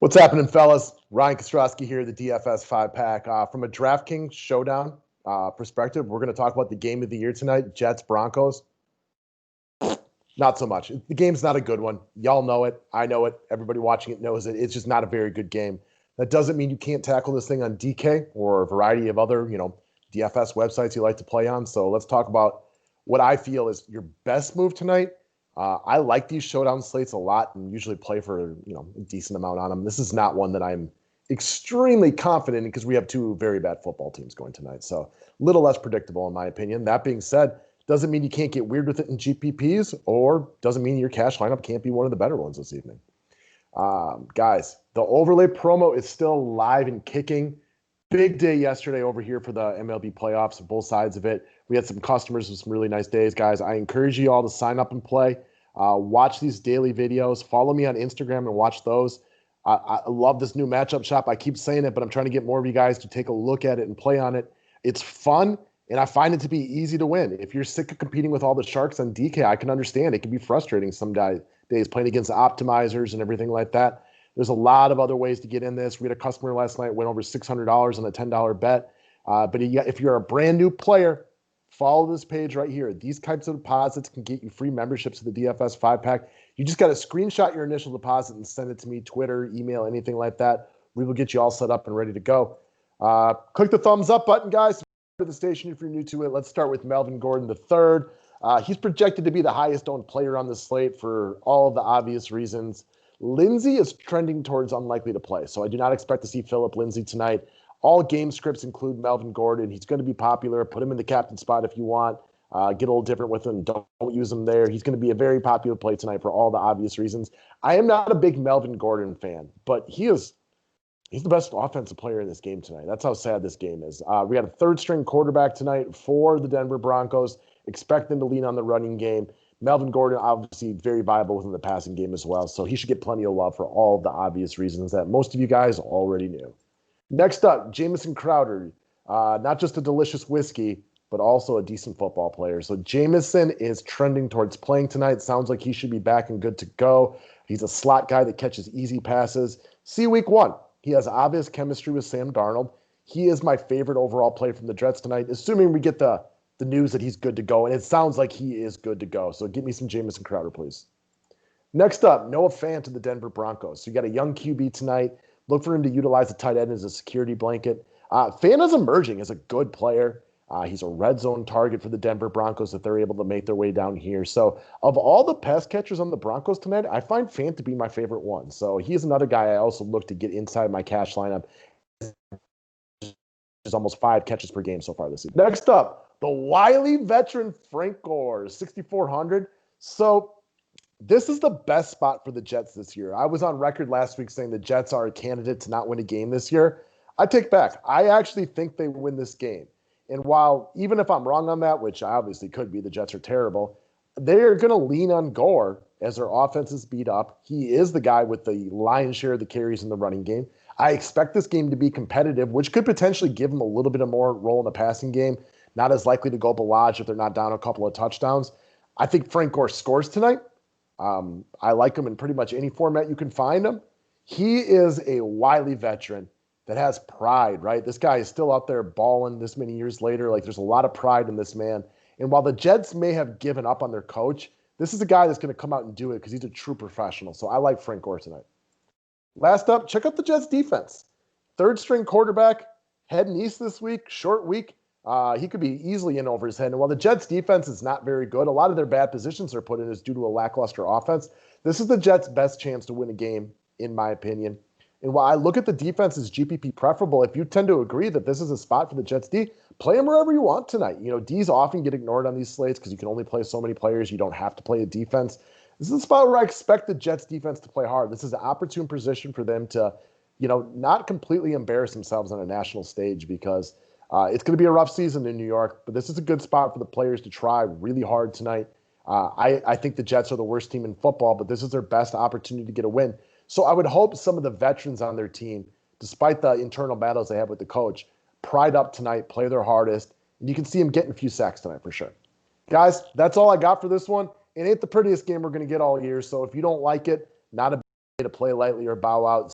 What's happening, fellas? Ryan Kostrowski here, the DFS 5-pack. From a Draftkings Showdown perspective, we're going to talk about the game of the year tonight, Jets-Broncos. Not so much. The game's not a good one. Y'all know it. I know it. Everybody watching it knows it. It's just not a very good game. That doesn't mean you can't tackle this thing on DK or a variety of other, DFS websites you like to play on. So let's talk about what I feel is your best move tonight. I like these showdown slates a lot and usually play for, a decent amount on them. This is not one that I'm extremely confident in because we have two very bad football teams going tonight. So a little less predictable in my opinion. That being said, doesn't mean you can't get weird with it in GPPs or doesn't mean your cash lineup can't be one of the better ones this evening. Guys, the overlay promo is still live and kicking. Big day yesterday over here for the MLB playoffs, both sides of it. We had some customers with some really nice days, guys. I encourage you all to sign up and play. Watch these daily videos. Follow me on Instagram and watch those. I love this new matchup shop. I keep saying it, but I'm trying to get more of you guys to take a look at it and play on it. It's fun, and I find it to be easy to win. If you're sick of competing with all the sharks on DK, I can understand. It can be frustrating some days playing against the optimizers and everything like that. There's a lot of other ways to get in this. We had a customer last night went over $600 on a $10 bet. But if you're a brand new player, follow this page right here. These types of deposits can get you free memberships to the DFS 5-pack. You just got to screenshot your initial deposit and send it to me, Twitter, email, anything like that. We will get you all set up and ready to go. Click the thumbs up button, guys. To the station if you're new to it. Let's start with Melvin Gordon III. He's projected to be the highest owned player on the slate for all of the obvious reasons. Lindsey is trending towards unlikely to play, so I do not expect to see Philip Lindsay tonight. All game scripts include Melvin Gordon. He's going to be popular. Put him in the captain spot if you want. Get a little different with him. Don't use him there. He's going to be a very popular play tonight for all the obvious reasons. I am not a big Melvin Gordon fan, but he's the best offensive player in this game tonight. That's how sad this game is. We got a third-string quarterback tonight for the Denver Broncos. Expect them to lean on the running game. Melvin Gordon, obviously, very viable within the passing game as well, so he should get plenty of love for all of the obvious reasons that most of you guys already knew. Next up, Jamison Crowder. Not just a delicious whiskey, but also a decent football player. So Jamison is trending towards playing tonight. Sounds like he should be back and good to go. He's a slot guy that catches easy passes. See week one. He has obvious chemistry with Sam Darnold. He is my favorite overall play from the Jets tonight, assuming we get the news that he's good to go. And it sounds like he is good to go. So give me some Jamison Crowder, please. Next up, Noah Fant to the Denver Broncos. So you got a young QB tonight. Look for him to utilize the tight end as a security blanket. Fant is emerging as a good player. He's a red zone target for the Denver Broncos if they're able to make their way down here. So of all the pass catchers on the Broncos tonight, I find Fant to be my favorite one. So he's another guy I also look to get inside my cash lineup. There's almost 5 catches per game so far this season. Next up, the wily veteran Frank Gore, 6,400. So this is the best spot for the Jets this year. I was on record last week saying the Jets are a candidate to not win a game this year. I take back. I actually think they win this game. And while, even if I'm wrong on that, which I obviously could be, the Jets are terrible, they're going to lean on Gore as their offense is beat up. He is the guy with the lion's share of the carries in the running game. I expect this game to be competitive, which could potentially give them a little bit of more role in the passing game. Not as likely to go barrage if they're not down a couple of touchdowns. I think Frank Gore scores tonight. I like him in pretty much any format you can find him. He is a wily veteran that has pride, right? This guy is still out there balling this many years later. Like, there's a lot of pride in this man. And while the Jets may have given up on their coach, this is a guy that's going to come out and do it because he's a true professional. So I like Frank Gore tonight. Last up, check out the Jets defense. Third-string quarterback, heading east this week, short week. He could be easily in over his head. And while the Jets defense is not very good, a lot of their bad positions they're put in is due to a lackluster offense. This is the Jets' best chance to win a game, in my opinion. And while I look at the defense as GPP preferable, if you tend to agree that this is a spot for the Jets D, play them wherever you want tonight. Ds often get ignored on these slates because you can only play so many players. You don't have to play a defense. This is a spot where I expect the Jets defense to play hard. This is an opportune position for them to, not completely embarrass themselves on a national stage because it's going to be a rough season in New York, but this is a good spot for the players to try really hard tonight. I think the Jets are the worst team in football, but this is their best opportunity to get a win. So I would hope some of the veterans on their team, despite the internal battles they have with the coach, pride up tonight, play their hardest, and you can see them getting a few sacks tonight for sure. Guys, that's all I got for this one. It ain't the prettiest game we're going to get all year, so if you don't like it, not a bad way to play lightly or bow out.